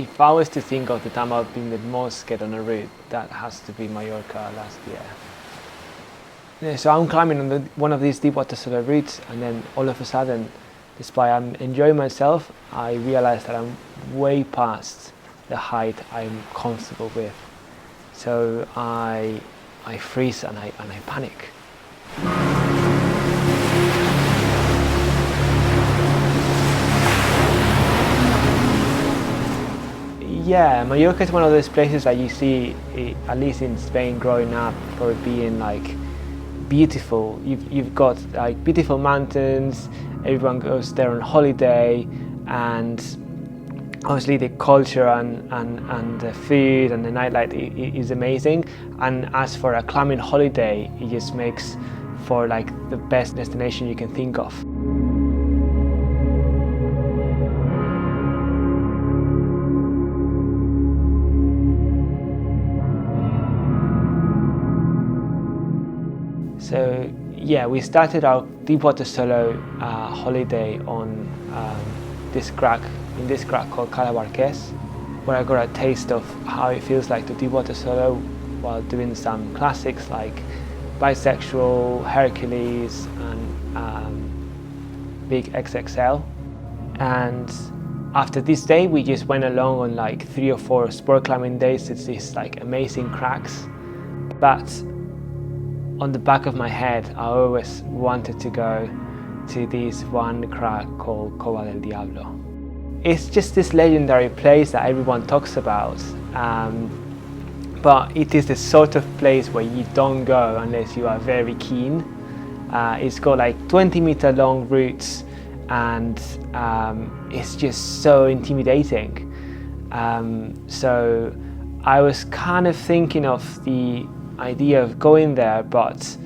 if I was to think of the time I've been the most scared on a route, that has to be Mallorca last year. Yeah, so I'm climbing on one of these deep water solo routes, and then all of a sudden, despite I'm enjoying myself, I realize that I'm way past the height I'm comfortable with. So I freeze and I panic. Yeah, Mallorca is one of those places that you see, at least in Spain growing up, for being like beautiful. You've got like beautiful mountains, everyone goes there on holiday, and obviously the culture and the food and the nightlife is amazing. And as for a climbing holiday, it just makes for like the best destination you can think of. So yeah, we started our deepwater solo holiday on this crack called Cala, where I got a taste of how it feels like to deepwater solo while doing some classics like Bisexual, Hercules, and Big XXL. And after this day, we just went along on like 3 or 4 sport climbing days. It's these like amazing cracks, but on the back of my head, I always wanted to go to this one crack called Cala del Diablo. It's just this legendary place that everyone talks about, but it is the sort of place where you don't go unless you are very keen. It's got like 20-meter long routes, and it's just so intimidating. So I was kind of thinking of the idea of going there, but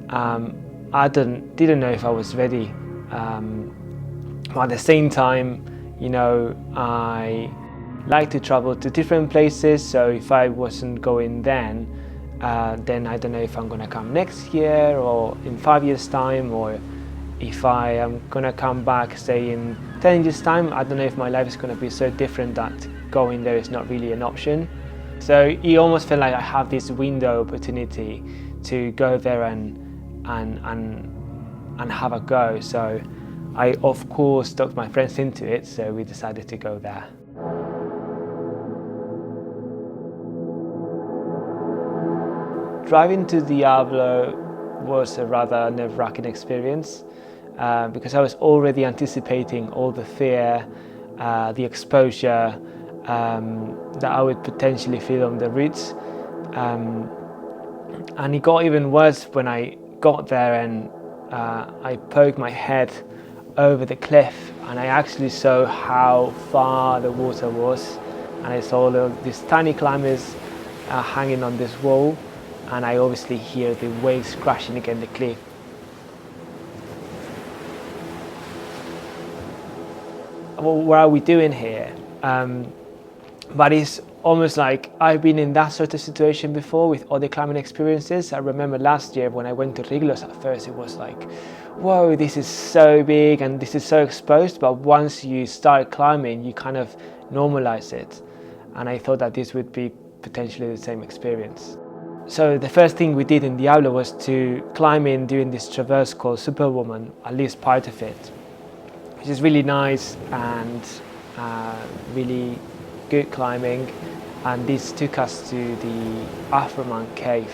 I didn't know if I was ready. But at the same time, you know, I like to travel to different places, so if I wasn't going then I don't know if I'm gonna come next year or in 5 years time, or if I am gonna come back, say in 10 years time. I don't know if my life is gonna be so different that going there is not really an option. So it almost felt like I have this window opportunity to go there and have a go. So I of course talked my friends into it, so we decided to go there. Driving to Diablo was a rather nerve-wracking experience because I was already anticipating all the fear, the exposure that I would potentially feel on the routes, and it got even worse when I got there and I poked my head over the cliff, and I actually saw how far the water was, and I saw all of these tiny climbers hanging on this wall, and I obviously hear the waves crashing against the cliff. Well, what are we doing here? But it's almost like I've been in that sort of situation before with other climbing experiences. I remember last year when I went to Riglos, at first it was like, whoa, this is so big and this is so exposed, but once you start climbing, you kind of normalize it. And I thought that this would be potentially the same experience. So the first thing we did in Diablo was to climb in doing this traverse called Superwoman, at least part of it, which is really nice and really good climbing. And this took us to the Afroman cave.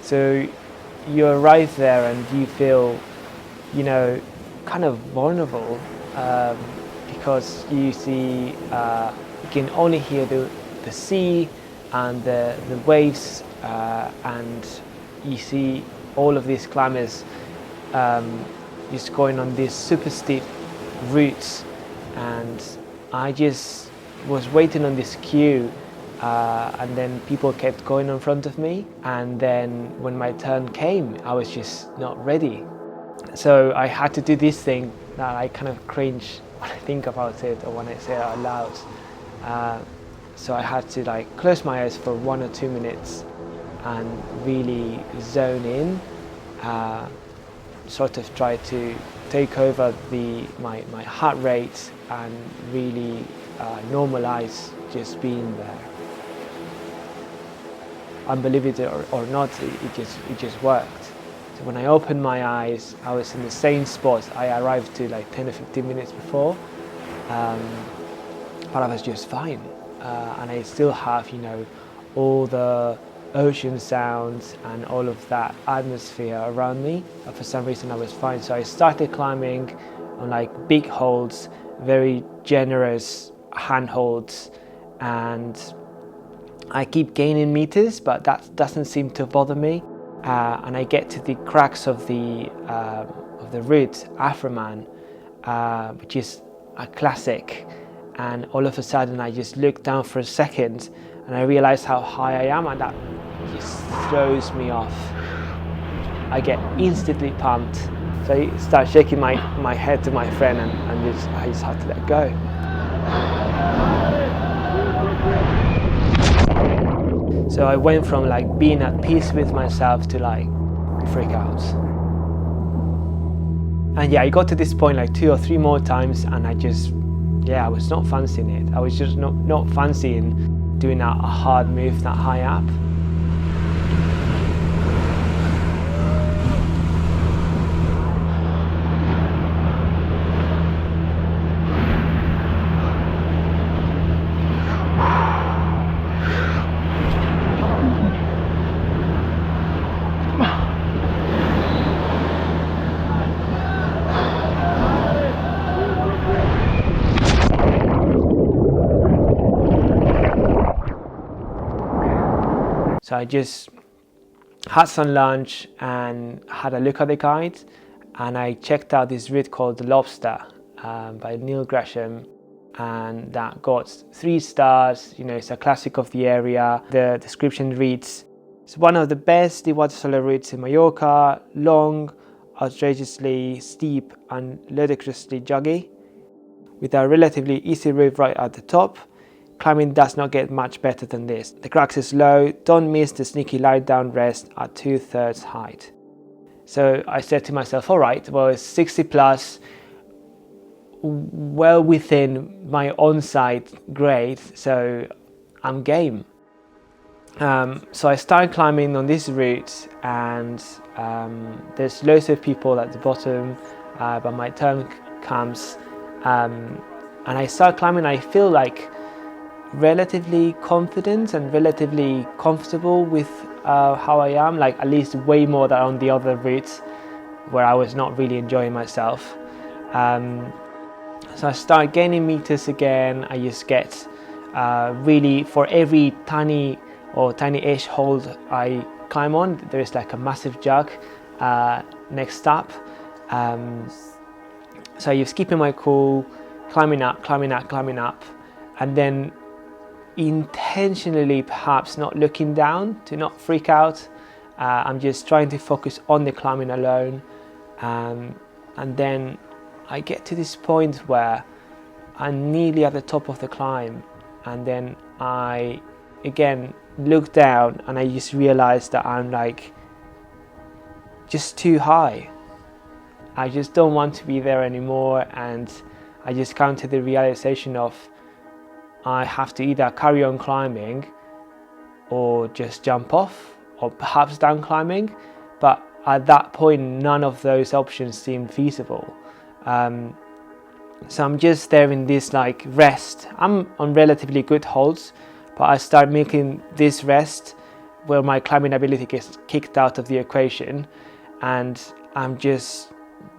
So you arrive there and you feel, you know, kind of vulnerable because you see, you can only hear the sea and the waves, and you see all of these climbers just going on these super steep routes, and I just was waiting on this queue, and then people kept going in front of me, and then when my turn came, I was just not ready. So I had to do this thing that I kind of cringe when I think about it or when I say it out loud. So I had to like close my eyes for 1 or 2 minutes and really zone in, sort of try to take over my heart rate and really normalize just being there. And believe it or not, it just worked. So when I opened my eyes, I was in the same spot I arrived to like 10 or 15 minutes before, but I was just fine. And I still have, all the ocean sounds and all of that atmosphere around me. But for some reason I was fine. So I started climbing on like big holds, very generous handholds, and I keep gaining meters, but that doesn't seem to bother me. And I get to the cracks of the route, Afroman, which is a classic. And all of a sudden I just look down for a second and I realize how high I am, and that just throws me off. I get instantly pumped. So I start shaking my head to my friend, and I just had to let go. So I went from like being at peace with myself to like freak out. And yeah, I got to this point like 2 or 3 more times, and I was not fancying it. I was just not fancying doing a hard move that high up. So I just had some lunch and had a look at the guide, and I checked out this route called The Lobster by Neil Gresham, and that got 3 stars. It's a classic of the area. The description reads, "It's one of the best deepwater solo routes in Mallorca, long, outrageously steep and ludicrously juggy, with a relatively easy route right at the top. Climbing does not get much better than this. The crux is low, don't miss the sneaky lie down rest at 2/3 height." So I said to myself, all right, well, it's 60 plus, well within my on-site grade, so I'm game. So I started climbing on this route, and there's loads of people at the bottom, but my turn comes, and I start climbing. I feel like relatively confident and relatively comfortable with how I am, like at least way more than on the other routes where I was not really enjoying myself. So I start gaining meters again. I just get really, for every tiny-ish hold I climb on, there is like a massive jug next up. So you're keeping my cool, climbing up, and then intentionally perhaps not looking down to not freak out. I'm just trying to focus on the climbing alone, and then I get to this point where I'm nearly at the top of the climb, and then I again look down and I just realize that I'm like just too high. I just don't want to be there anymore, and I just come to the realization of I have to either carry on climbing or just jump off, or perhaps down climbing. But at that point, none of those options seemed feasible. So I'm just there in this like rest. I'm on relatively good holds, but I start making this rest where my climbing ability gets kicked out of the equation, and I'm just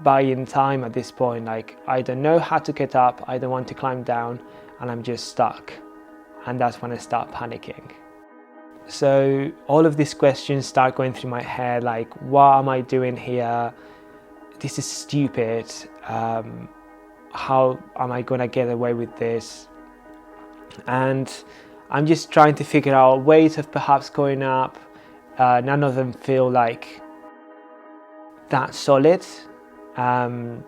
buying time at this point. Like, I don't know how to get up, I don't want to climb down, and I'm just stuck. And that's when I start panicking. So all of these questions start going through my head, like, what am I doing here? This is stupid. How am I gonna get away with this? And I'm just trying to figure out ways of perhaps going up. None of them feel like that solid. And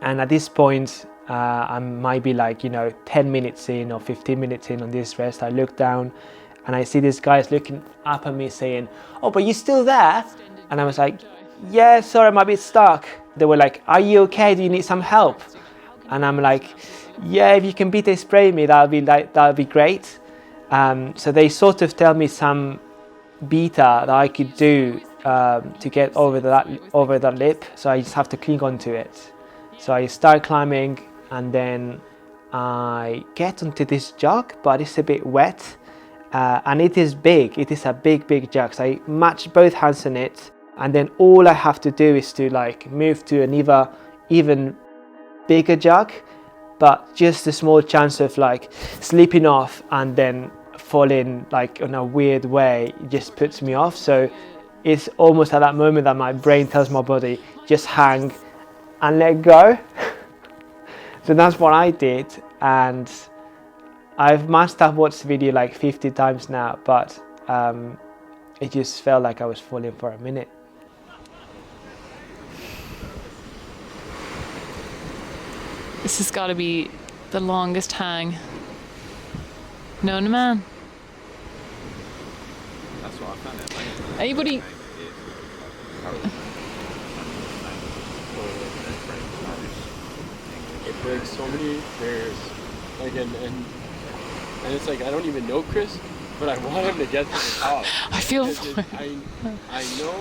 at this point, I might be like, 10 minutes in or 15 minutes in on this rest. I look down and I see these guys looking up at me saying, "Oh, but you're still there?" And I was like, "Yeah, sorry, I'm a bit stuck." They were like, "Are you okay? Do you need some help?" And I'm like, Yeah, if you can beat it, spray me. That would be great. So they sort of tell me some beta that I could do to get over that lip. So I just have to cling onto it. So I start climbing, and then I get onto this jug, but it's a bit wet, and it is big. It is a big jug. So I match both hands on it, and then all I have to do is to like move to an even bigger jug, but just a small chance of like slipping off and then falling like in a weird way just puts me off. So it's almost at that moment that my brain tells my body, just hang and let go. So that's what I did, and must have watched the video like 50 times now, but it just felt like I was falling for a minute. This has got to be the longest hang known to man. That's what I found it. Anybody? It breaks so many barriers. Like, and it's like, I don't even know Chris, but I want him to get to the top. I feel. I know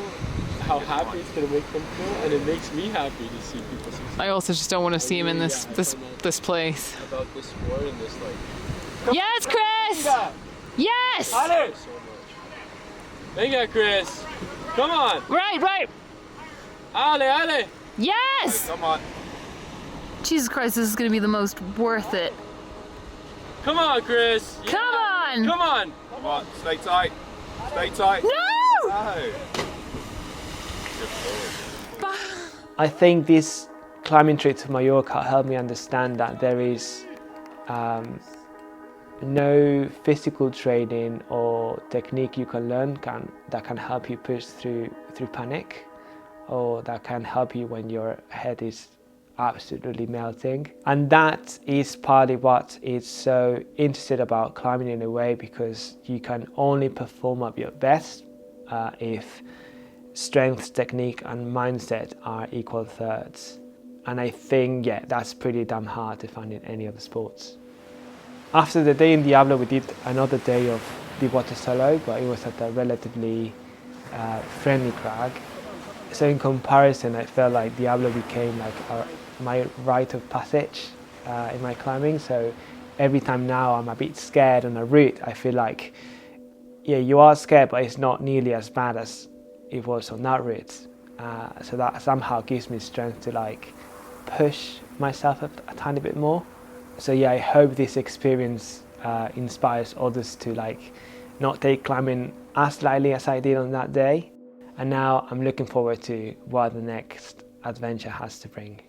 how happy it's gonna make them feel, and it makes me happy to see people succeed. I also just don't want to see him in this place. About this sport and this like. Yes, Chris. Yes. So much. Venga, Chris. Come on. Right. Ale. Yes. Come on. Jesus Christ, this is going to be the most worth it. Come on, Chris. Come on. Come on. Come on. Stay tight. Stay tight. No. No. I think this climbing trip to Mallorca helped me understand that there is no physical training or technique you can learn that can help you push through panic, or that can help you when your head is absolutely melting. And that is partly what is so interesting about climbing in a way, because you can only perform at your best if strength, technique and mindset are equal thirds. And I think, yeah, that's pretty damn hard to find in any other sports. After the day in Diablo, we did another day of the water solo, but it was at a relatively friendly crag. So in comparison, I felt like Diablo became like my rite of passage in my climbing. So every time now I'm a bit scared on a route, I feel like, yeah, you are scared, but it's not nearly as bad as it was on that route. So that somehow gives me strength to like push myself a tiny bit more. So yeah, I hope this experience inspires others to like not take climbing as lightly as I did on that day. And now I'm looking forward to what the next adventure has to bring.